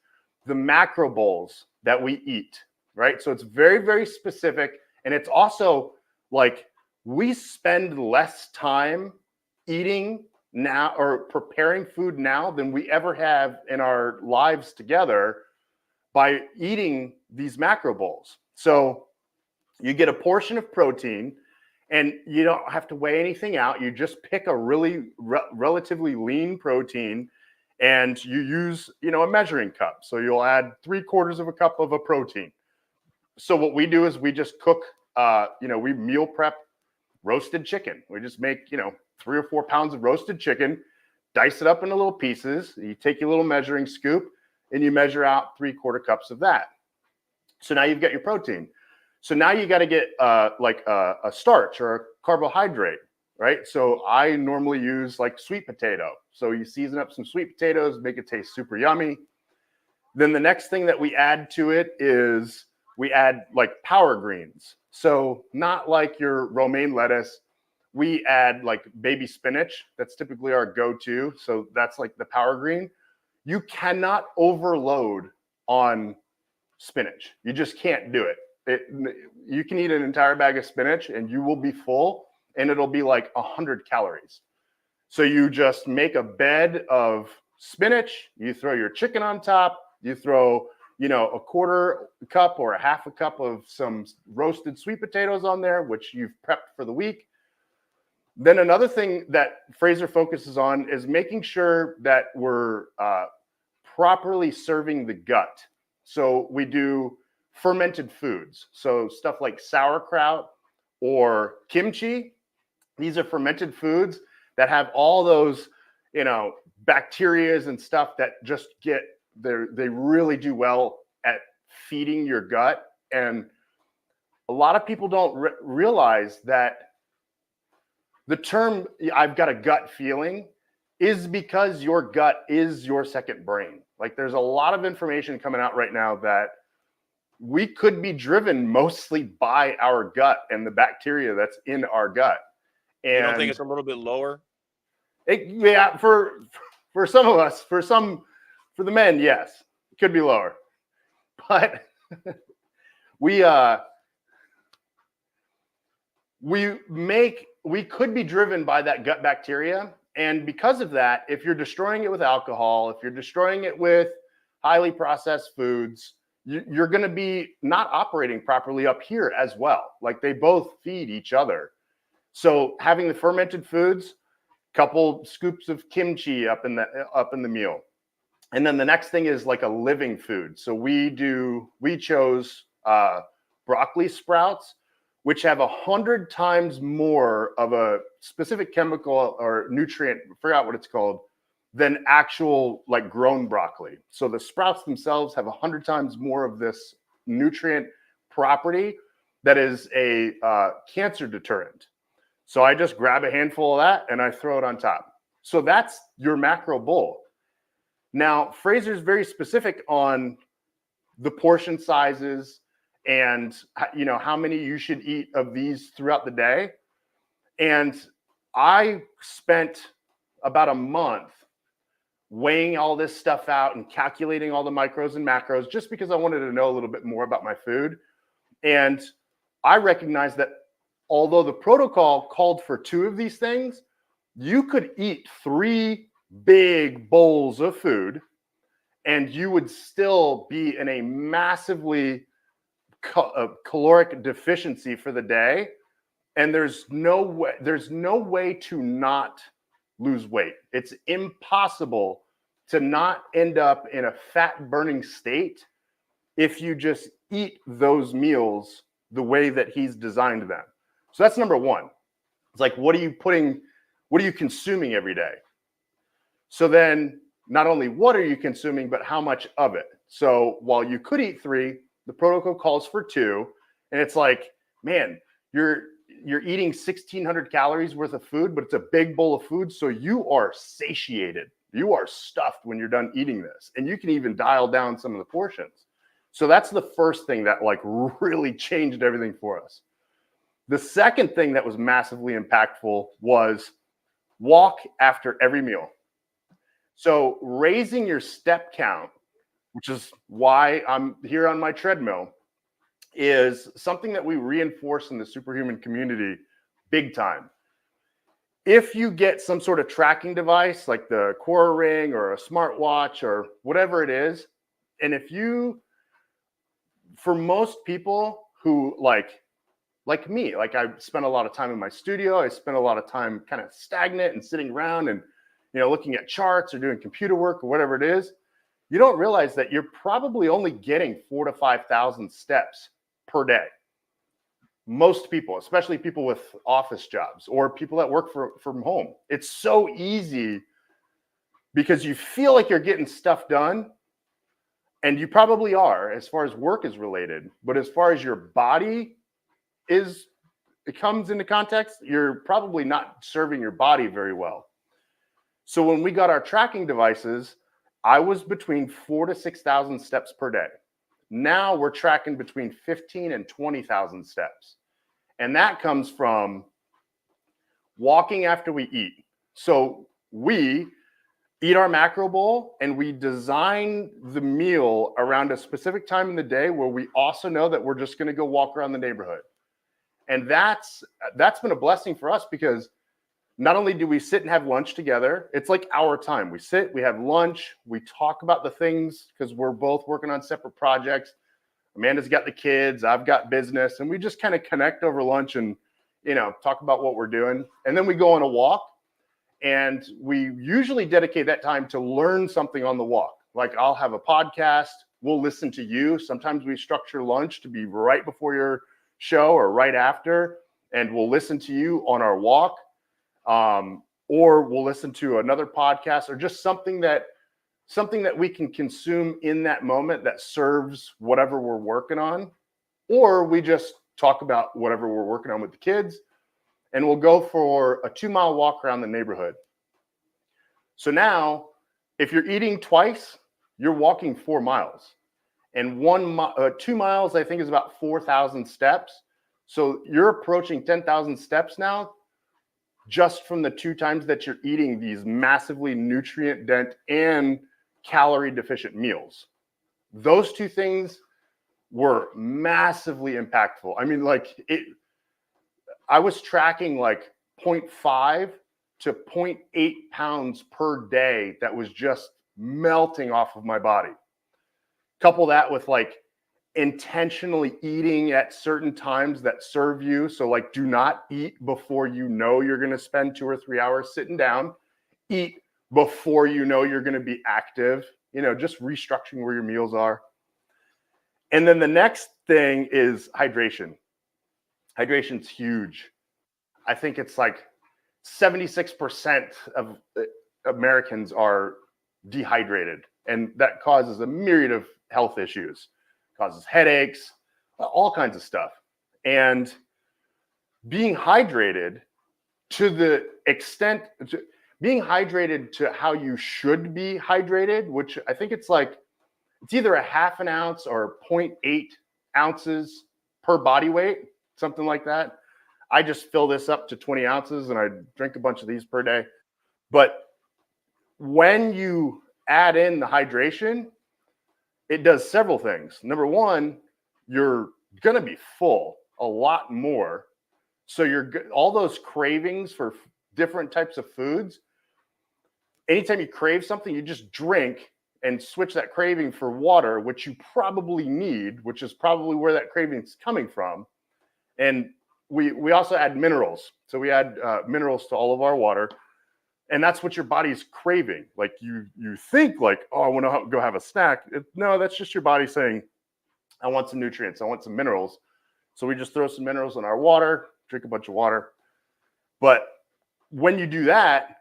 the macro bowls that we eat, right? So it's very, very specific. And it's also like, we spend less time eating now or preparing food now than we ever have in our lives together by eating these macro bowls. So you get a portion of protein and you don't have to weigh anything out. You just pick a really relatively lean protein and you use, a measuring cup. So you'll add 3/4 of a cup of a protein. So what we do is we just cook, we meal prep roasted chicken. We just make, 3 or 4 pounds of roasted chicken, dice it up into little pieces. You take your little measuring scoop and you measure out 3/4 cups of that. So now you've got your protein. So now you got to get a starch or a carbohydrate, right? So I normally use like sweet potato. So you season up some sweet potatoes, make it taste super yummy. Then the next thing that we add to it is we add like power greens. So not like your romaine lettuce. We add like baby spinach. That's typically our go-to. So that's like the power green. You cannot overload on spinach. You just can't do it. You can eat an entire bag of spinach and you will be full, and it'll be like 100 calories. So you just make a bed of spinach, you throw your chicken on top, you throw, a 1/4 cup or a 1/2 cup of some roasted sweet potatoes on there, which you've prepped for the week. Then another thing that Fraser focuses on is making sure that we're properly serving the gut. So we do fermented foods. So stuff like sauerkraut or kimchi. These are fermented foods that have all those, bacterias and stuff that just they really do well at feeding your gut. And a lot of people don't realize that the term "I've got a gut feeling" is because your gut is your second brain. Like, there's a lot of information coming out right now that we could be driven mostly by our gut and the bacteria that's in our gut. And You don't think it's a little bit lower? yeah, for some of us, for the men, yes, it could be lower. But we could be driven by that gut bacteria. And because of that, if you're destroying it with alcohol, if you're destroying it with highly processed foods, you're going to be not operating properly up here as well. Like, they both feed each other. So having the fermented foods, couple scoops of kimchi up in the meal. And then the next thing is like a living food. So we chose broccoli sprouts, which have 100 times more of a specific chemical or nutrient, I forgot what it's called, than actual like grown broccoli. So the sprouts themselves have 100 times more of this nutrient property that is a cancer deterrent. So I just grab a handful of that and I throw it on top. So that's your macro bowl. Now, Fraser's very specific on the portion sizes and, you know, how many you should eat of these throughout the day. And I spent about a month weighing all this stuff out and calculating all the micros and macros just because I wanted to know a little bit more about my food. And I recognized that although the protocol called for 2 of these things, you could eat 3 big bowls of food and you would still be in a massively caloric deficiency for the day. And there's no way to not lose weight. It's impossible to not end up in a fat burning state if you just eat those meals the way that he's designed them. So that's number one. It's like, what are you consuming every day? So then not only what are you consuming, but how much of it? So while you could eat 3, the protocol calls for 2. And it's like, man, you're eating 1,600 calories worth of food, but it's a big bowl of food. So you are satiated. You are stuffed when you're done eating this. And you can even dial down some of the portions. So that's the first thing that like really changed everything for us. The second thing that was massively impactful was walk after every meal. So raising your step count, which is why I'm here on my treadmill, is something that we reinforce in the superhuman community big time. If you get some sort of tracking device like the Quora Ring or a smartwatch or whatever it is, and for most people who like me, like I spent a lot of time in my studio, I spent a lot of time kind of stagnant and sitting around and, you know, looking at charts or doing computer work or whatever it is, you don't realize that you're probably only getting 4,000 to 5,000 steps per day. Most people, especially people with office jobs or people that work from home, it's so easy because you feel like you're getting stuff done, and you probably are as far as work is related, but as far as your body it comes into context, you're probably not serving your body very well. So when we got our tracking devices, I was between 4,000 to 6,000 steps per day. Now we're tracking between 15 and 20,000 steps. And that comes from walking after we eat. So we eat our macro bowl and we design the meal around a specific time in the day where we also know that we're just going to go walk around the neighborhood. And that's been a blessing for us because not only do we sit and have lunch together, it's like our time. We sit, we have lunch, we talk about the things because we're both working on separate projects. Amanda's got the kids, I've got business, and we just kind of connect over lunch and, you know, talk about what we're doing. And then we go on a walk, and we usually dedicate that time to learn something on the walk. Like I'll have a podcast, we'll listen to you. Sometimes we structure lunch to be right before your show or right after, and we'll listen to you on our walk. Or we'll listen to another podcast or just something that something that we can consume in that moment that serves whatever we're working on, or we just talk about whatever we're working on with the kids, and we'll go for a 2-mile walk around the neighborhood. So now, if you're eating twice, you're walking 4 miles. And 2 miles, I think, is about 4,000 steps. So you're approaching 10,000 steps now, just from the 2 times that you're eating these massively nutrient dense and calorie deficient meals. Those 2 things were massively impactful. I mean, I was tracking like 0.5 to 0.8 pounds per day that was just melting off of my body. Couple that with like intentionally eating at certain times that serve you. So like, do not eat before you know you're going to spend 2 or 3 hours sitting down. Eat before you know you're going to be active, just restructuring where your meals are. And then the next thing is hydration. Hydration's huge. I think it's like 76% of Americans are dehydrated, and that causes a myriad of health issues. Causes headaches, all kinds of stuff. And being hydrated to the extent, being hydrated to how you should be hydrated, which I think it's either a half an ounce or 0.8 ounces per body weight, something like that. I just fill this up to 20 ounces and I drink a bunch of these per day. But when you add in the hydration, it does several things. Number one, you're going to be full a lot more. So all those cravings for different types of foods, anytime you crave something, you just drink and switch that craving for water, which you probably need, which is probably where that craving is coming from. And we also add minerals. So we add minerals to all of our water. And that's what your body's craving. Like you think like, oh, I want to go have a snack. No, that's just your body saying, I want some nutrients. I want some minerals. So we just throw some minerals in our water, drink a bunch of water. But when you do that,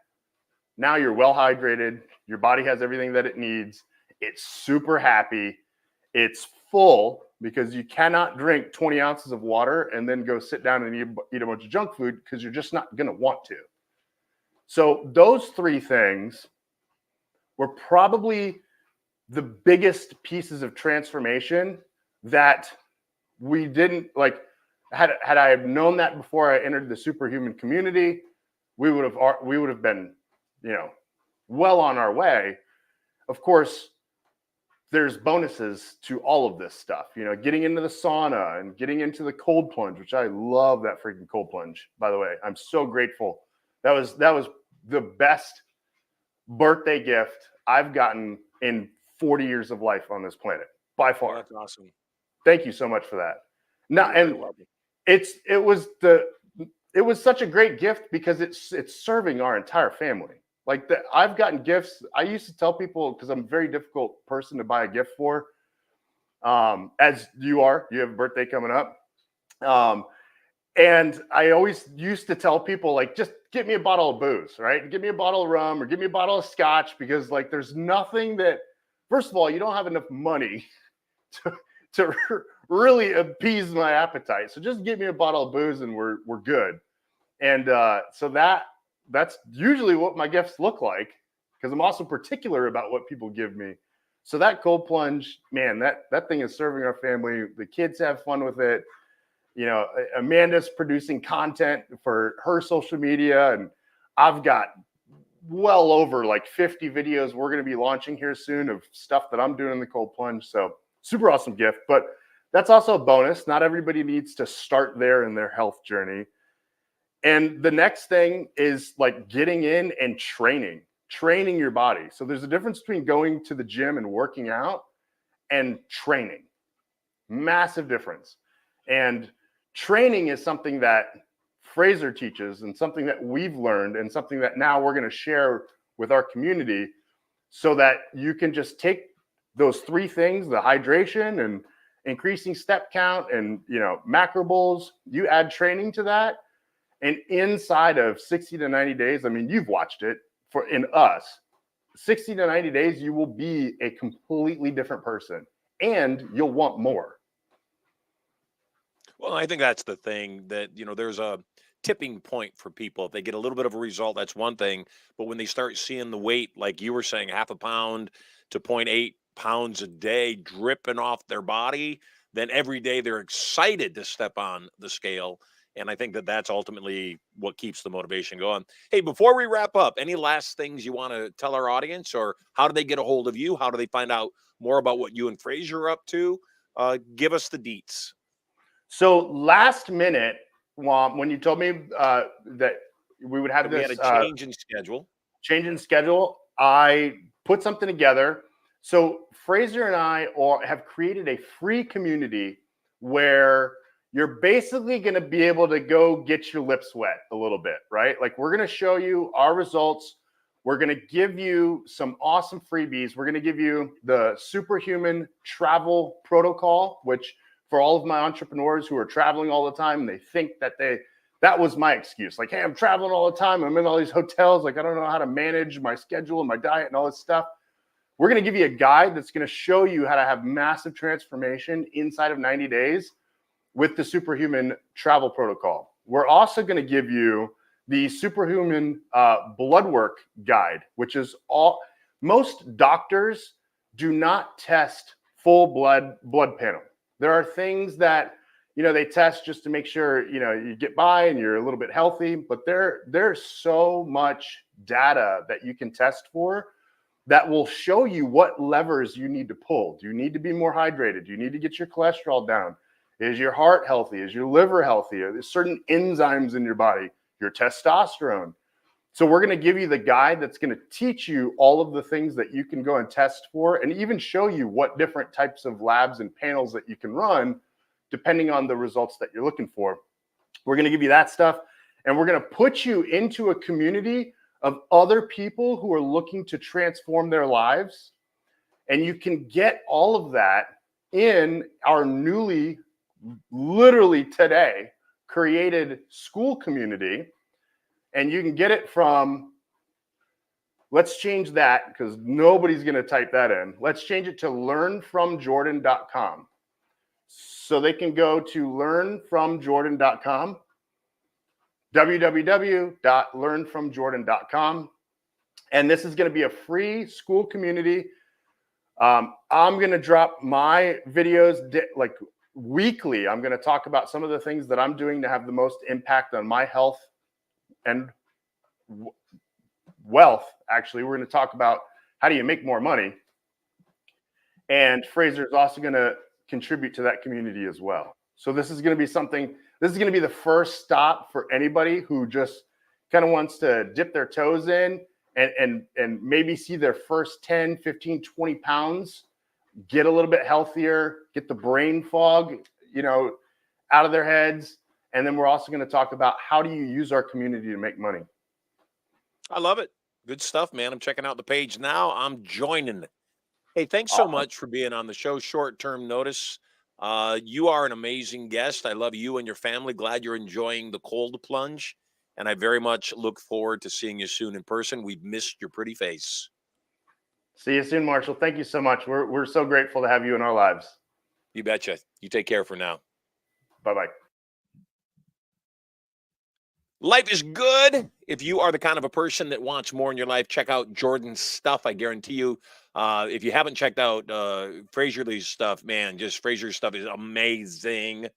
now you're well hydrated. Your body has everything that it needs. It's super happy. It's full, because you cannot drink 20 ounces of water and then go sit down and eat a bunch of junk food, because you're just not going to want to. So those 3 things were probably the biggest pieces of transformation that we didn't like. Had I have known that before I entered the superhuman community, we would have been, well on our way. Of course, there's bonuses to all of this stuff, getting into the sauna and getting into the cold plunge, which I love that freaking cold plunge, by the way. I'm so grateful. That was the best birthday gift I've gotten in 40 years of life on this planet, by far. That's awesome. Thank you so much for that. Now, and it was such a great gift because it's serving our entire family. Like I've gotten gifts. I used to tell people, because I'm a very difficult person to buy a gift for, as you have a birthday coming up. And I always used to tell people, like, just get me a bottle of booze, right? Give me a bottle of rum or give me a bottle of scotch, because like there's nothing that, first of all, you don't have enough money to really appease my appetite. So just give me a bottle of booze and we're good. And so that's usually what my gifts look like, because I'm also particular about what people give me. So that cold plunge, man, that thing is serving our family. The kids have fun with it. Amanda's producing content for her social media, and I've got well over like 50 videos we're going to be launching here soon of stuff that I'm doing in the cold plunge. So super awesome gift, but that's also a bonus. Not everybody needs to start there in their health journey. And the next thing is like getting in and training your body. So there's a difference between going to the gym and working out and training. Massive difference. And training is something that Fraser teaches, and something that we've learned, and something that now we're going to share with our community, so that you can just take those 3 things, the hydration and increasing step count and macro bowls, you add training to that, and inside of 60 to 90 days, I mean, you've watched it in us, 60 to 90 days, you will be a completely different person and you'll want more. Well, I think that's the thing that, there's a tipping point for people. If they get a little bit of a result, that's one thing. But when they start seeing the weight, like you were saying, half a pound to 0.8 pounds a day dripping off their body, then every day they're excited to step on the scale. And I think that that's ultimately what keeps the motivation going. Hey, before we wrap up, any last things you want to tell our audience, or how do they get a hold of you? How do they find out more about what you and Fraser are up to? Give us the deets. So last minute, when you told me that we would have We had this a change in schedule. I put something together. So Fraser and I have created a free community where you're basically going to be able to go get your lips wet a little bit, right? Like, we're going to show you our results. We're going to give you some awesome freebies. We're going to give you the Superhuman Travel Protocol, which for all of my entrepreneurs who are traveling all the time, they think that was my excuse. Like, hey, I'm traveling all the time. I'm in all these hotels. Like, I don't know how to manage my schedule and my diet and all this stuff. We're going to give you a guide that's going to show you how to have massive transformation inside of 90 days with the Superhuman Travel Protocol. We're also going to give you the Superhuman Blood Work Guide, which is most doctors do not test full blood panel. There are things that, they test just to make sure, you get by and you're a little bit healthy, but there's so much data that you can test for that will show you what levers you need to pull. Do you need to be more hydrated? Do you need to get your cholesterol down? Is your heart healthy? Is your liver healthy? Are there certain enzymes in your body? Your testosterone? So we're going to give you the guide that's going to teach you all of the things that you can go and test for, and even show you what different types of labs and panels that you can run depending on the results that you're looking for. We're going to give you that stuff, and we're going to put you into a community of other people who are looking to transform their lives. And you can get all of that in our literally today created school community. And you can get it from, let's change that because nobody's going to type that in. Let's change it to learnfromjordan.com. So they can go to learnfromjordan.com, www.learnfromjordan.com. And this is going to be a free school community. I'm going to drop my videos like weekly. I'm going to talk about some of the things that I'm doing to have the most impact on my health and wealth. Actually, we're going to talk about how do you make more money. And Fraser is also going to contribute to that community as well. So this is going to be the first stop for anybody who just kind of wants to dip their toes in and maybe see their first 10, 15, 20 pounds, get a little bit healthier, get the brain fog, out of their heads. And then we're also going to talk about how do you use our community to make money. I love it. Good stuff, man. I'm checking out the page now. I'm joining. Hey, thanks so much for being on the show. Short-term notice. You are an amazing guest. I love you and your family. Glad you're enjoying the cold plunge. And I very much look forward to seeing you soon in person. We've missed your pretty face. See you soon, Marshall. Thank you so much. We're so grateful to have you in our lives. You betcha. You take care for now. Bye-bye. Life is good. If you are the kind of a person that wants more in your life, check out Jordan's stuff. I guarantee you, if you haven't checked out Fraser's stuff, man, just Fraser's stuff is amazing.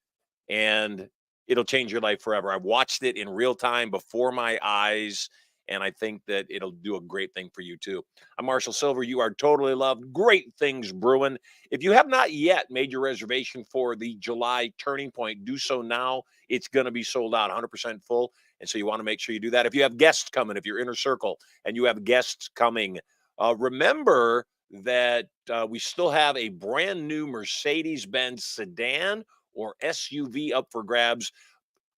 And it'll change your life forever. I've watched it in real time before my eyes, and I think that it'll do a great thing for you too. I'm Marshall Sylver. You are totally loved. Great things brewing. If you have not yet made your reservation for the July Turning Point, do so now. It's going to be sold out, 100% full. And so you want to make sure you do that. If you have guests coming, if you're inner circle and you have guests coming, remember that we still have a brand new Mercedes-Benz sedan or SUV up for grabs.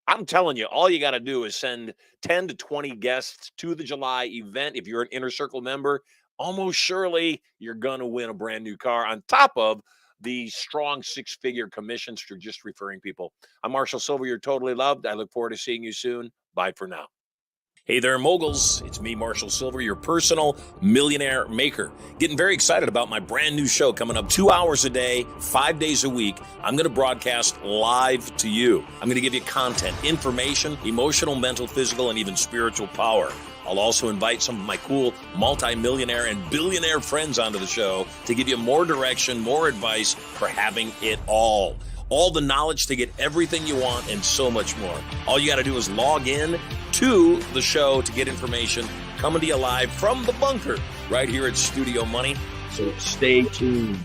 I'm telling you, all you got to do is send 10 to 20 guests to the July event. If you're an inner circle member, almost surely you're going to win a brand new car on top of the strong six-figure commissions for just referring people. I'm Marshall Sylver. You're totally loved. I look forward to seeing you soon. Bye for now. Hey there, moguls. It's me, Marshall Sylver, your personal millionaire maker. Getting very excited about my brand new show coming up 2 hours a day, 5 days a week. I'm going to broadcast live to you. I'm going to give you content, information, emotional, mental, physical, and even spiritual power. I'll also invite some of my cool multi-millionaire and billionaire friends onto the show to give you more direction, more advice for having it all. All the knowledge to get everything you want and so much more. All you got to do is log in to the show to get information coming to you live from the bunker right here at Studio Money. So stay tuned.